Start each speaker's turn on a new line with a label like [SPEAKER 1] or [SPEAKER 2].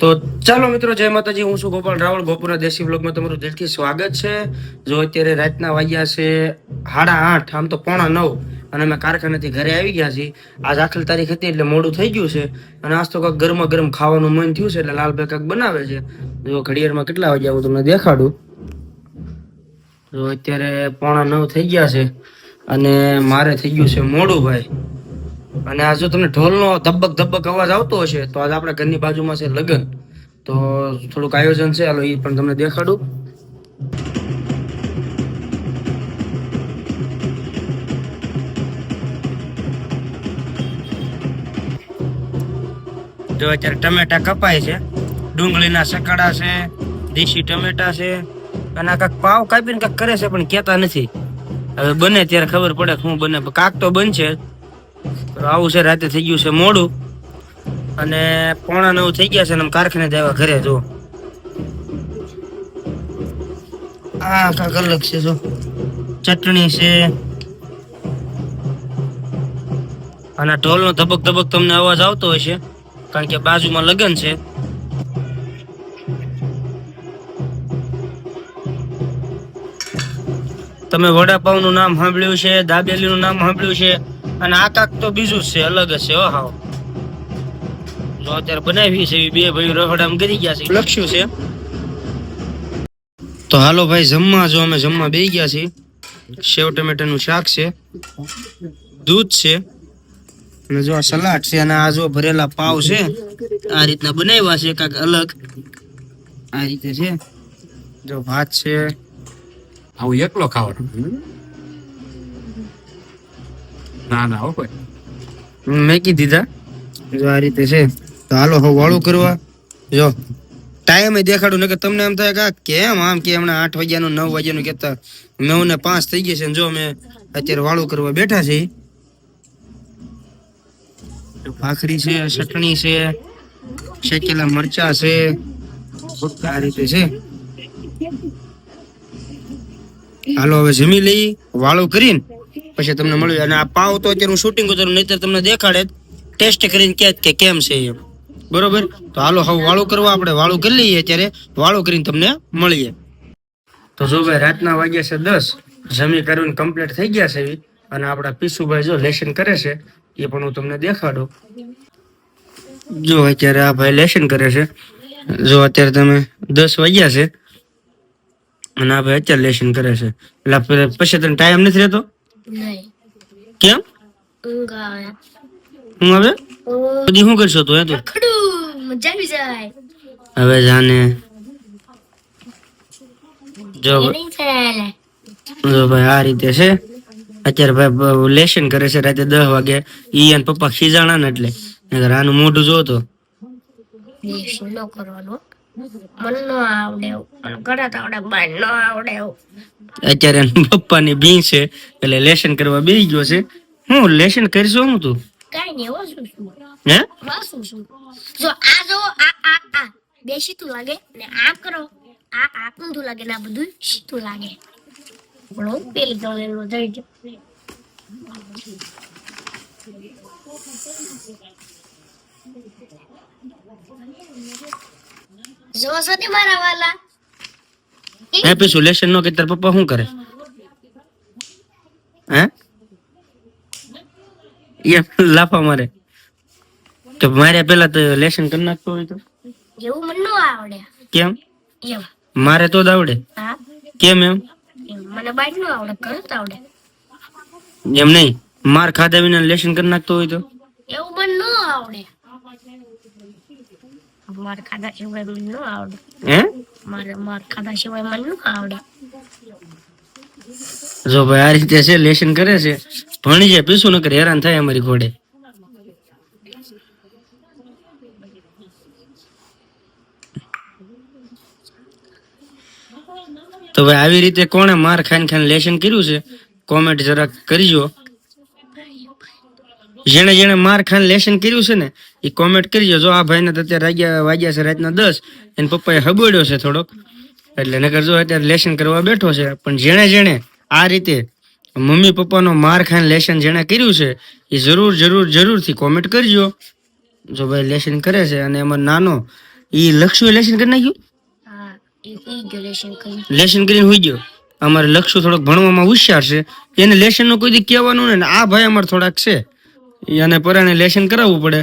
[SPEAKER 1] તો ચાલો મિત્રો, જય માતાજી. હું છું ગોપાલ રાવળ. ગોપુરા દેશી વ્લોગમાં તમારું દિલથી સ્વાગત છે. જો અત્યારે રાતના વાગ્યા છે 8:30, આમ તો 8:45, અને અમે કારખાનેથી ઘરે આવી ગયા છીએ. આજ આખરી તારીખ હતી એટલે મોડું થઈ ગયું છે, અને આજ તો કાંઈક ગરમા ગરમ ખાવાનું મન થયું છે એટલે લાલભાઈ કાંઈક બનાવે છે. જો ઘડિયાળમાં કેટલા વાગ્યા હું તમને દેખાડું. જો અત્યારે 8:45 થઈ ગયા છે, અને મારે થઈ ગયું છે મોડું ભાઈ. અને આ જો તમને ઢોલનો ધબક ધબક અવાજ આવતો હશે તો આજ આપણા ઘરની બાજુમાં છે લગ્ન, તો થોડુંક આયોજન છે, હાલો એ પણ તમને દેખાડું. જો અત્યારે ટમેટા કપાય છે, ડુંગળીના સકાડા છે, દેશી ટમેટા છે, અને આ કાંઈક પાવ કાપીને કાંઈક કરે છે પણ કહેતા નથી. હવે બને ત્યારે ખબર પડે શું બને. કાંક તો બનશે. આવું છે, રાતે થઈ ગયું છે મોડું, અને 8:45 થઈ ગયા છે, અને કારખાને આવ્યા ઘરે. જો આ કાંક અલગ છે, જો ચટણી છે, અને ઢોલનો ધબક ધબક તમને અવાજ આવતો હશે કારણ કે બાજુમાં લગ્ન છે. તમે વડાપાવનું નામ સાંભળ્યું છે, દાબેલીનું નામ સાંભળ્યું છે, અને આ કાંક તો બીજું જ છે, અલગ જ છે. હાવ જો અત્યારે બનાવી છે, બે ભાઈ રખડામ કરી ગયા છે, લખ્યું છે. તો હાલો ભાઈ જમવા. જો અમે જમવા બેસી ગયા છીએ. સેવ ટમેટાનું શાક છે, દૂધ છે, અને જો આ સલાડ છે, અને આ જો ભરેલા પાવ છે. આ રીતના બનાવ્યા છે, કાંઈક અલગ આ રીતે છે. જો ભાત છે.
[SPEAKER 2] આવું એકલો ખાવાનું ના ના હો કોઈ
[SPEAKER 1] મેકી દીધા. જો આ રીતે છે. તો હાલો હવે વાળું કરવા. જો ટાઈમ દેખાડું, નકર તમને એમ થાય કે કેમ આમ કે હમણાં 8 વાગ્યાનું 9 વાગ્યાનું કહેતા 9:05 થઈ ગયા છે. જો અમે અત્યારે વાળું કરવા બેઠા છીએ. ભાખરી છે, ચટણી છે, શેકેલા મરચા છે, આ રીતે છે. હાલો હવે જમી લઈ, વાળું કરીને પછી તમને મળ્યું. અને આ પાવ તો અત્યારે હું શૂટિંગ કરું, નહીતર તમને દેખાડે ટેસ્ટ કરીને કે કેમ છે એમ. બરોબર. તો હાલો હવે વાળું કરવા. આપણે વાળું કરી લઈએ, અત્યારે વાળું કરીને તમને મળીએ. તો જો ભાઈ રાતના વાગ્યા છે 10, જમી કરીને કમ્પ્લીટ થઈ ગયા છે, અને આપણા પીસુભાઈ જો લેશન કરે છે, એ પણ હું તમને દેખાડું. જો અત્યારે આ ભાઈ લેશન કરે છે. જો અત્યારે તમે 10 વાગ્યા છે, અને આ ભાઈ અત્યારે લેશન કરે છે. એટલે પછી તને ટાઈમ નથી રહેતો? કેમ? હું હવે બધી શું કરશો તું? હવે જાને. જો ભાઈ આ રીતે છે. અત્યારે ભાઈ લેશન કરે છે રાતે 10 વાગે. ઈ અને પપ્પા ખીજાણા ને એટલે આનું મોઢું જોતો. અત્યારે પપ્પાની બી છે એટલે લેશન કરવા બેસી ગયો છે. હું લેશન કરશો હું તું? કઈ નઈ વાસું છું. હે વાસું છું. જો આ જો આ બે સીતું લાગે ને આ કરો આ ઊંધું લાગે ને આ બધું સીતું લાગે. પણ પેલી દોલેલો જઈ જો. જો સતી મારા વાલા હે પીસુ લેશન નો કે તાર પપ્પા શું કરે? હે એ લાફા મારે તો મારે પેલા તો લેશન કરી નાખતો હોય તો એવું મને ન આવડે. કેમ? એમ મારે તો જ આવડે. હા કેમ એમ? મને બાઈક ન આવડે, કરત આવડે. એમ નહીં, માર ખાધા વિના લેશન કરી નાખતો હોય તો એવું મને ન આવડે. માર ખાધા સિવાય મને ન આવડે. હે માર ખાધા સિવાય મને ન આવડે. જો ભાઈ આ રીતે છે, લેશન કરે છે, ભણી જાય. પીસું નકર હેરાન થાય અમારી ઘોડે. તો ભાઈ આવી રીતે કોણે માર ખાઈને લેશન કર્યું છે કોમેન્ટ જરાક કરજો. જેને જેને માર ખાઈને લેશન કર્યું છે ને એ કોમેન્ટ કરજો. જો આ ભાઈને તો અત્યારે વાગ્યા છે રાતના 10, એને પપ્પાએ હબોડ્યો છે થોડોક, એટલે નકર જો અત્યારે લેશન કરવા બેઠો છે. પણ જેણે જેણે આ રીતે મમ્મી પપ્પાનો માર ખાઈને લેશન જેણે કર્યું છે એ જરૂરથી કોમેન્ટ કરજો. જો ભાઈ લેશન કરે છે અને એમાં નાનો ઈ લક્ષુ લેશન કરી નાખ્યું
[SPEAKER 3] હા એ થઈ ગયો લેશન કરી
[SPEAKER 1] લેશન કરીને હોઈ ગયો. અમારે લક્ષુ થોડોક ભણવામાં હોશિયાર છે, એને લેશન નું કોઈ દી કહેવાનું ને આ ભાઈ અમારે થોડાક છે, એને પરાણે લેશન કરાવવું પડે.